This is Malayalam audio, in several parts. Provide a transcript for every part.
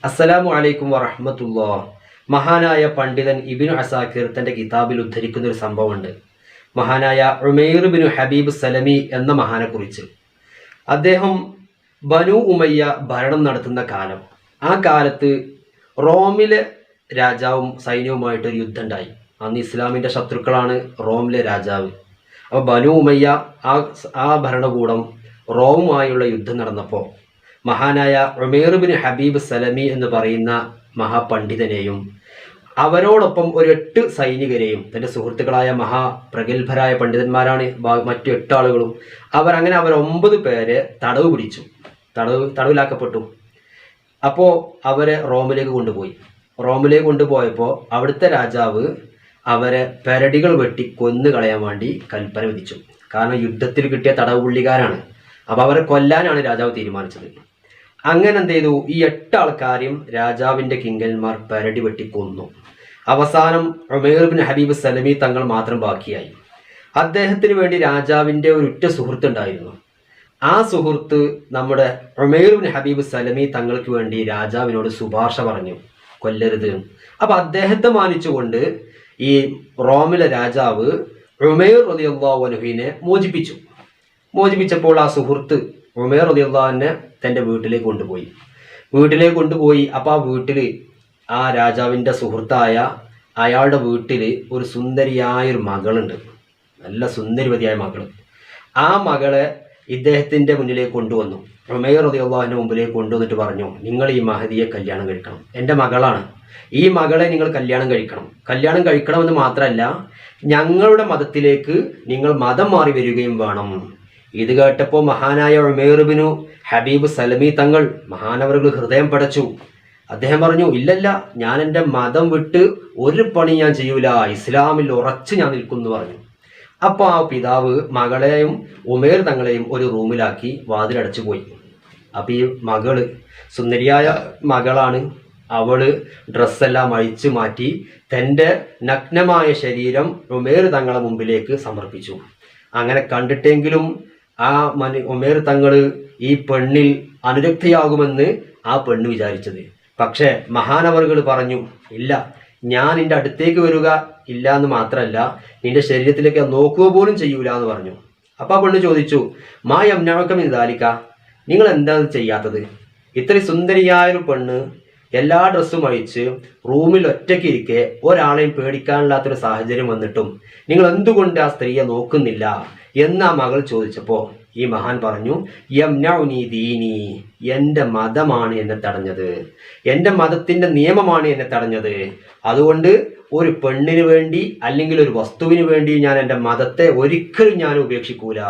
അസ്സലാമു അലൈക്കും വറഹ്മത്തുള്ളാഹ്. മഹാനായ പണ്ഡിതൻ ഇബ്നു അസാക്കിർ തൻ്റെ കിതാബിൽ ഉദ്ധരിക്കുന്ന ഒരു സംഭവമുണ്ട്. മഹാനായ ഉമൈർ ബിൻ ഹബീബ് സലമി എന്ന മഹാനെക്കുറിച്ച്. അദ്ദേഹം ബനു ഉമയ്യ ഭരണം നടത്തുന്ന കാലം. ആ കാലത്ത് റോമിലെ രാജാവും സൈന്യവുമായിട്ടൊരു യുദ്ധം ഉണ്ടായി. അന്ന് ഇസ്ലാമിൻ്റെ ശത്രുക്കളാണ് റോമിലെ രാജാവ്. അപ്പോൾ ബനു ഉമയ്യ ആ ഭരണകൂടം റോമുമായുള്ള യുദ്ധം നടന്നപ്പോൾ മഹാനായ ഉമൈർ ബിൻ ഹബീബ് സലമി എന്ന് പറയുന്ന മഹാപണ്ഡിതനെയും അവരോടൊപ്പം ഒരു 8 സൈനികരെയും, തൻ്റെ സുഹൃത്തുക്കളായ മഹാപ്രഗത്ഭരായ പണ്ഡിതന്മാരാണ് മറ്റു 8 ആളുകളും, അവർ 9 പേരെ തടവ് പിടിച്ചു, തടവിലാക്കപ്പെട്ടു. അപ്പോൾ അവരെ റോമിലേക്ക് കൊണ്ടുപോയപ്പോൾ അവിടുത്തെ രാജാവ് അവരെ പെരടികൾ വെട്ടി കൊന്നു കളയാൻ വേണ്ടി കൽപ്പന വിധിച്ചു. കാരണം യുദ്ധത്തിൽ കിട്ടിയ തടവ് പുള്ളിക്കാരാണ്. അപ്പോൾ അവരെ കൊല്ലാനാണ് രാജാവ് തീരുമാനിച്ചത്. അങ്ങനെ എന്ത് ചെയ്തു? ഈ 8 ആൾക്കാരെയും രാജാവിൻ്റെ കിങ്കന്മാർ പെരടി വെട്ടി കൊന്നു. അവസാനം ഉമൈർ ബിൻ ഹബീബ് സലമി തങ്ങൾ മാത്രം ബാക്കിയായി. അദ്ദേഹത്തിന് വേണ്ടി രാജാവിൻ്റെ ഒരു ഉറ്റ സുഹൃത്തുണ്ടായിരുന്നു. ആ സുഹൃത്ത് നമ്മുടെ ഉമൈർ ബിൻ ഹബീബ് സലമി തങ്ങൾക്ക് വേണ്ടി രാജാവിനോട് ശുപാർശ പറഞ്ഞു, കൊല്ലരുത്. അപ്പം അദ്ദേഹത്തെ മാനിച്ചുകൊണ്ട് ഈ റോമിലെ രാജാവ് ഉമൈർ റളിയല്ലാഹു അൻഹുവിനെ മോചിപ്പിച്ചപ്പോൾ ആ സുഹൃത്ത് ഉമൈർ റളിയല്ലാഹുവിനെ തൻ്റെ വീട്ടിലേക്ക് കൊണ്ടുപോയി. അപ്പോൾ ആ വീട്ടിൽ ആ രാജാവിൻ്റെ സുഹൃത്തായ അയാളുടെ വീട്ടിൽ ഒരു സുന്ദരിയായൊരു മകളുണ്ട്, നല്ല സുന്ദരിവതിയായ മകൾ. ആ മകളെ ഇദ്ദേഹത്തിൻ്റെ മുന്നിലേക്ക് കൊണ്ടുവന്നു. ഉമൈർ റളിയല്ലാഹുവിൻ്റെ മുമ്പിലേക്ക് കൊണ്ടുവന്നിട്ട് പറഞ്ഞു, നിങ്ങൾ ഈ മഹദിയെ കല്യാണം കഴിക്കണം, എൻ്റെ മകളാണ്, ഈ മകളെ നിങ്ങൾ കല്യാണം കഴിക്കണമെന്ന് മാത്രമല്ല, ഞങ്ങളുടെ മതത്തിലേക്ക് നിങ്ങൾ മതം മാറി വരികയും വേണം. ഇത് കേട്ടപ്പോൾ മഹാനായ ഉമൈർ ബിൻ ഹബീബ് സലമി തങ്ങൾ മഹാനവറുകൾ ഹൃദയം പടച്ചു. അദ്ദേഹം പറഞ്ഞു, ഇല്ലല്ല, ഞാൻ എൻ്റെ മതം വിട്ട് ഒരു പണി ഞാൻ ചെയ്യൂല, ഇസ്ലാമിൽ ഉറച്ച് ഞാൻ നിൽക്കുന്നു പറഞ്ഞു. അപ്പോൾ ആ പിതാവ് മകളെയും ഉമൈർ തങ്ങളെയും ഒരു റൂമിലാക്കി വാതിലടച്ചു പോയി. അപ്പോൾ ഈ മകള്, സുന്ദരിയായ മകളാണ്, അവള് ഡ്രസ്സെല്ലാം അഴിച്ചു മാറ്റി തൻ്റെ നഗ്നമായ ശരീരം ഉമൈർ തങ്ങളെ മുമ്പിലേക്ക് സമർപ്പിച്ചു. അങ്ങനെ കണ്ടിട്ടെങ്കിലും ആ ഉമൈർ തങ്ങൾ ഈ പെണ്ണിൽ അനുരക്തയാകുമെന്ന് ആ പെണ്ണ് വിചാരിച്ചത്. പക്ഷേ മഹാനവറുകൾ പറഞ്ഞു, ഇല്ല, ഞാൻ നിൻ്റെ അടുത്തേക്ക് വരിക ഇല്ല എന്ന് മാത്രമല്ല, നിന്റെ ശരീരത്തിലേക്ക് നോക്കുക പോലും ചെയ്യൂല എന്ന് പറഞ്ഞു. അപ്പോൾ ആ പെണ്ണ് ചോദിച്ചു, മാ യംനഉക മിൻ ദാലിക, നിങ്ങൾ എന്താണ് ചെയ്യാത്തത്? ഇത്രയും സുന്ദരിയായൊരു പെണ്ണ് എല്ലാ ഡ്രസ്സും അഴിച്ച് റൂമിൽ ഒറ്റയ്ക്ക് ഇരിക്കെ ഒരാളെയും പേടിക്കാനില്ലാത്തൊരു സാഹചര്യം വന്നിട്ടും നിങ്ങൾ എന്തുകൊണ്ട് ആ സ്ത്രീയെ നോക്കുന്നില്ല എന്ന് ആ മകൾ ചോദിച്ചപ്പോൾ ഈ മഹാൻ പറഞ്ഞു, യംനഉനി ദീനി, എൻ്റെ മതമാണ് എന്നെ തടഞ്ഞത്, എൻ്റെ മതത്തിൻ്റെ നിയമമാണ് എന്നെ തടഞ്ഞത്. അതുകൊണ്ട് ഒരു പെണ്ണിന് വേണ്ടി അല്ലെങ്കിൽ ഒരു വസ്തുവിന് വേണ്ടി ഞാൻ എൻ്റെ മതത്തെ ഒരിക്കലും ഞാൻ ഉപേക്ഷിക്കൂല.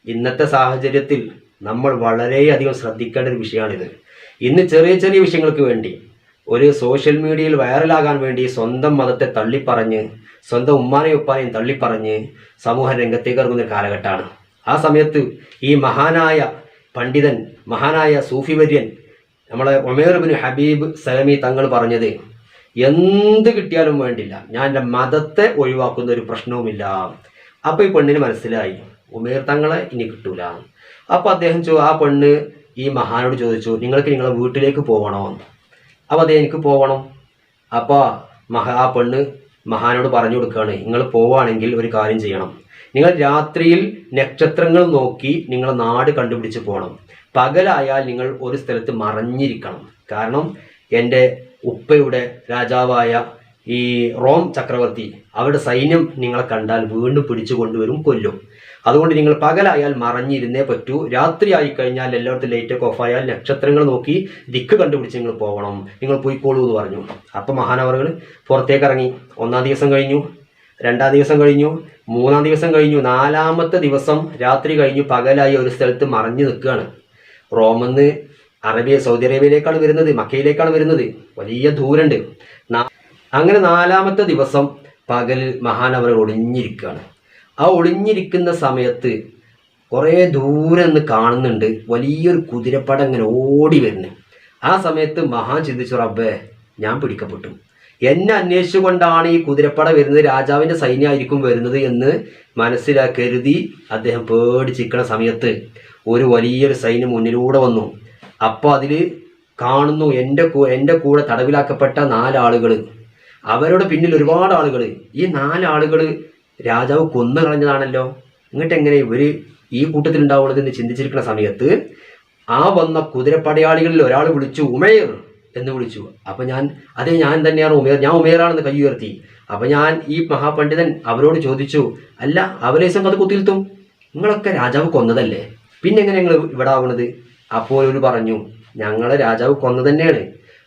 ഇന്നത്തെ സാഹചര്യത്തിൽ നമ്മൾ വളരെയധികം ശ്രദ്ധിക്കേണ്ട ഒരു വിഷയമാണിത്. ഇന്ന് ചെറിയ ചെറിയ വിഷയങ്ങൾക്ക് വേണ്ടി, ഒരു സോഷ്യൽ മീഡിയയിൽ വൈറലാകാൻ വേണ്ടി സ്വന്തം മതത്തെ തള്ളിപ്പറഞ്ഞ്, സ്വന്തം ഉമ്മാനെയും ഉപ്പാനെയും തള്ളിപ്പറഞ്ഞ് സമൂഹ രംഗത്തേക്ക് ഇറങ്ങുന്ന കാലഘട്ടമാണ്. ആ സമയത്ത് ഈ മഹാനായ പണ്ഡിതൻ, മഹാനായ സൂഫി വര്യൻ നമ്മളെ ഉമൈർ ബിൻ ഹബീബ് സലമി തങ്ങൾ പറഞ്ഞത്, എന്ത് കിട്ടിയാലും വേണ്ടില്ല, ഞാൻ എൻ്റെ മതത്തെ ഒഴിവാക്കുന്ന ഒരു പ്രശ്നവുമില്ല. അപ്പോൾ ഈ പെണ്ണിന് മനസ്സിലായി ഉമൈർ തങ്ങളെ ഇനി കിട്ടൂല. അപ്പോൾ അദ്ദേഹം ആ പെണ്ണ് ഈ മഹാനോട് ചോദിച്ചു, നിങ്ങൾക്ക് നിങ്ങളെ വീട്ടിലേക്ക് പോകണോ? അപ്പോൾ അതേ, എനിക്ക് പോകണം. അപ്പോൾ ആ പെണ്ണ് മഹാനോട് പറഞ്ഞു കൊടുക്കുകയാണ്, നിങ്ങൾ പോവുകയാണെങ്കിൽ ഒരു കാര്യം ചെയ്യണം, നിങ്ങൾ രാത്രിയിൽ നക്ഷത്രങ്ങൾ നോക്കി നിങ്ങളെ നാട് കണ്ടുപിടിച്ച് പോകണം. പകലായാൽ നിങ്ങൾ ഒരു സ്ഥലത്ത് മറഞ്ഞിരിക്കണം. കാരണം എൻ്റെ ഉപ്പയുടെ രാജാവായ ഈ റോം ചക്രവർത്തി, അവരുടെ സൈന്യം നിങ്ങളെ കണ്ടാൽ വീണ്ടും പിടിച്ചു കൊണ്ടുവരും, കൊല്ലും. അതുകൊണ്ട് നിങ്ങൾ പകലായാൽ മറഞ്ഞിരുന്നേ പറ്റൂ. രാത്രി ആയിക്കഴിഞ്ഞാൽ എല്ലായിടത്തും ലൈറ്റൊക്കെ ഓഫായാൽ നക്ഷത്രങ്ങൾ നോക്കി ദിക്ക് കണ്ടുപിടിച്ച് നിങ്ങൾ പോകണം, നിങ്ങൾ പോയിക്കോളൂ എന്ന് പറഞ്ഞു. അപ്പം മഹാനവറുകൾ പുറത്തേക്ക് ഇറങ്ങി. 1-ാം ദിവസം കഴിഞ്ഞു, 2-ാം ദിവസം കഴിഞ്ഞു, 3-ാം ദിവസം കഴിഞ്ഞു, 4-ാമത്തെ ദിവസം രാത്രി കഴിഞ്ഞു, പകലായി ഒരു സ്ഥലത്ത് മറഞ്ഞു നിൽക്കുകയാണ്. റോമെന്ന് സൗദി അറേബ്യയിലേക്കാണ് വരുന്നത്, മക്കയിലേക്കാണ് വരുന്നത്, വലിയ ദൂരമുണ്ട്. അങ്ങനെ 4-ാമത്തെ ദിവസം പകലിൽ മഹാനവറുകൾ ഒളിഞ്ഞിരിക്കുകയാണ്. ആ ഒളിഞ്ഞിരിക്കുന്ന സമയത്ത് കുറേ ദൂരെ നിന്ന് കാണുന്നുണ്ട് വലിയൊരു കുതിരപ്പട ഇങ്ങനെ ഓടി വരുന്നത്. ആ സമയത്ത് മഹാൻ ചിന്തിച്ചു, റബ്ബേ, ഞാൻ പിടിക്കപ്പെട്ടു, എന്നെ അന്വേഷിച്ചുകൊണ്ടാണ് ഈ കുതിരപ്പട വരുന്നത്, രാജാവിൻ്റെ സൈന്യമായിരിക്കും വരുന്നത് എന്ന് കരുതി അദ്ദേഹം പേടിച്ചിരിക്കുന്ന സമയത്ത് ഒരു വലിയൊരു സൈന്യം മുന്നിലൂടെ വന്നു. അപ്പോൾ അതിൽ കാണുന്നു എൻ്റെ കൂടെ തടവിലാക്കപ്പെട്ട 4 ആളുകൾ, അവരുടെ പിന്നിൽ ഒരുപാട് ആളുകൾ, ഈ 4 ആളുകൾ രാജാവ് കൊന്നു കളഞ്ഞതാണല്ലോ, എന്നിട്ട് എങ്ങനെ ഇവർ ഈ കൂട്ടത്തിൽ ഉണ്ടാവുന്നതെന്ന് ചിന്തിച്ചിരിക്കുന്ന സമയത്ത് ആ വന്ന കുതിരപ്പടയാളികളിൽ ഒരാൾ വിളിച്ചു, ഉമേർ എന്ന് വിളിച്ചു. അപ്പം അതേ ഞാൻ തന്നെയാണ് ഉമേർ, ഞാൻ ഉമേറാണെന്ന് കൈ ഉയർത്തി. അപ്പം ഞാൻ ഈ മഹാപണ്ഡിതൻ അവരോട് ചോദിച്ചു, അല്ല അവലേശം അത് കുത്തിൽത്തും, നിങ്ങളൊക്കെ രാജാവ് കൊന്നതല്ലേ, പിന്നെ എങ്ങനെ നിങ്ങൾ ഇവിടെ ആവുന്നത്? അപ്പോൾ അവർ പറഞ്ഞു, ഞങ്ങളെ രാജാവ് കൊന്നു തന്നെയാണ്,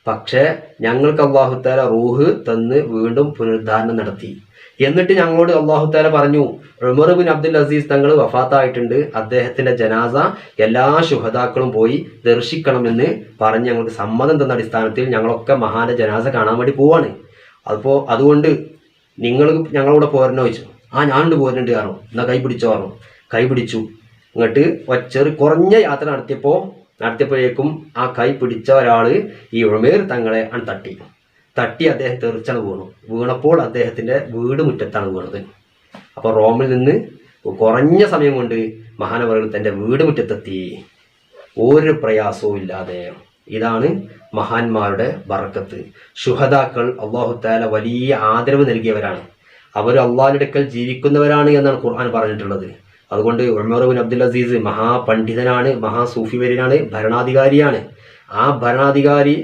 പക്ഷേ ഞങ്ങൾക്ക് അള്ളാഹുത്താല റൂഹ് തന്ന് വീണ്ടും പുനരുദ്ധാരണം നടത്തി. എന്നിട്ട് ഞങ്ങളോട് അള്ളാഹുത്താല പറഞ്ഞു, ഉമർ ബിൻ അബ്ദുൽ അസീസ് തങ്ങൾ വഫാത്തായിട്ടുണ്ട്, അദ്ദേഹത്തിന്റെ ജനാസ എല്ലാ ശുഹദാക്കളും പോയി ദർശിക്കണമെന്ന് പറഞ്ഞ് ഞങ്ങൾക്ക് സമ്മതം തന്ന അടിസ്ഥാനത്തിൽ ഞങ്ങളൊക്കെ മഹാന്റെ ജനാസ കാണാൻ വേണ്ടി പോവാണ്. അതുകൊണ്ട് നിങ്ങൾ ഞങ്ങളോട് പോരണോ ചോദിച്ചു. ഞാനുണ്ട് പോരുന്നുണ്ട് കാരണം, എന്നാ കൈ പിടിച്ചോ പറഞ്ഞു. കൈ പിടിച്ചു. എന്നിട്ട് കുറഞ്ഞ യാത്ര നടത്തിയപ്പോഴേക്കും ആ കൈ പിടിച്ച ഒരാൾ ഈ ഉമേർ തങ്ങളെ തട്ടി അദ്ദേഹം തെറിച്ചാണ് വീണപ്പോൾ അദ്ദേഹത്തിന്റെ വീട് മുറ്റത്താണ് വീണത്. അപ്പോൾ റോമിൽ നിന്ന് കുറഞ്ഞ സമയം കൊണ്ട് മഹാനവറുകൾ തന്റെ വീട് മുറ്റത്തെത്തി, ഒരു പ്രയാസവും ഇല്ലാതെ. ഇതാണ് മഹാന്മാരുടെ ബർക്കത്ത്. ശുഹദാക്കൾ അല്ലാഹു തആല വലിയ ആദരവ് നൽകിയവരാണ്, അവർ അള്ളാഹുവിന്റെ അടുക്കൽ ജീവിക്കുന്നവരാണ് എന്നാണ് ഖുർആൻ പറഞ്ഞിട്ടുള്ളത്. അതുകൊണ്ട് ഉമർ ബിൻ അബ്ദുൽ അസീസ് മഹാപണ്ഡിതനാണ്, മഹാസൂഫിവര്യനാണ്, ഭരണാധികാരിയാണ്. ആ ഭരണാധികാരി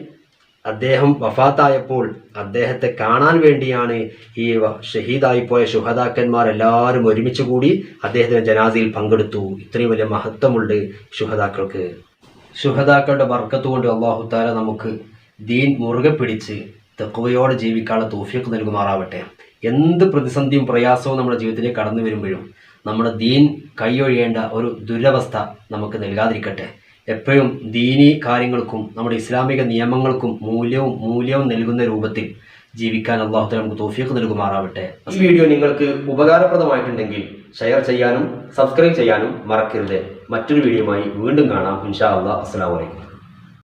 അദ്ദേഹം വഫാത്തായപ്പോൾ അദ്ദേഹത്തെ കാണാൻ വേണ്ടിയാണ് ഈ ഷഹീദായിപ്പോയ ശുഹദാക്കന്മാർ എല്ലാവരും ഒരുമിച്ച് കൂടി അദ്ദേഹത്തിന്റെ ജനാസയിൽ പങ്കെടുത്തു. ഇത്രയും വലിയ മഹത്വമുണ്ട് ശുഹദാക്കൾക്ക്. ശുഹദാക്കളുടെ ബർക്കത്ത് കൊണ്ട് അല്ലാഹു തആല നമുക്ക് ദീൻ മുറുകെ പിടിച്ച് തഖ്വയോടെ ജീവിക്കാനുള്ള തൗഫീഖ് നൽകുമാറാവട്ടെ. എന്ത് പ്രതിസന്ധിയും പ്രയാസവും നമ്മുടെ ജീവിതത്തിലേക്ക് കടന്നു വരുമ്പോഴും നമ്മുടെ ദീൻ കൈയൊഴിയേണ്ട ഒരു ദുരവസ്ഥ നമുക്ക് നൽകാതിരിക്കട്ടെ. എപ്പോഴും ദീനി കാര്യങ്ങൾക്കും നമ്മുടെ ഇസ്ലാമിക നിയമങ്ങൾക്കും മൂല്യവും നൽകുന്ന രൂപത്തിൽ ജീവിക്കാൻ അല്ലാഹു തആല നമുക്ക് തൗഫീഖ് നൽകുമാറാവട്ടെ. ഈ വീഡിയോ നിങ്ങൾക്ക് ഉപകാരപ്രദമായിട്ടുണ്ടെങ്കിൽ ഷെയർ ചെയ്യാനും സബ്സ്ക്രൈബ് ചെയ്യാനും മറക്കരുത്. മറ്റൊരു വീഡിയോയുമായി വീണ്ടും കാണാം ഇൻഷാ അല്ലാഹ്. അസ്സലാമു അലൈക്കും.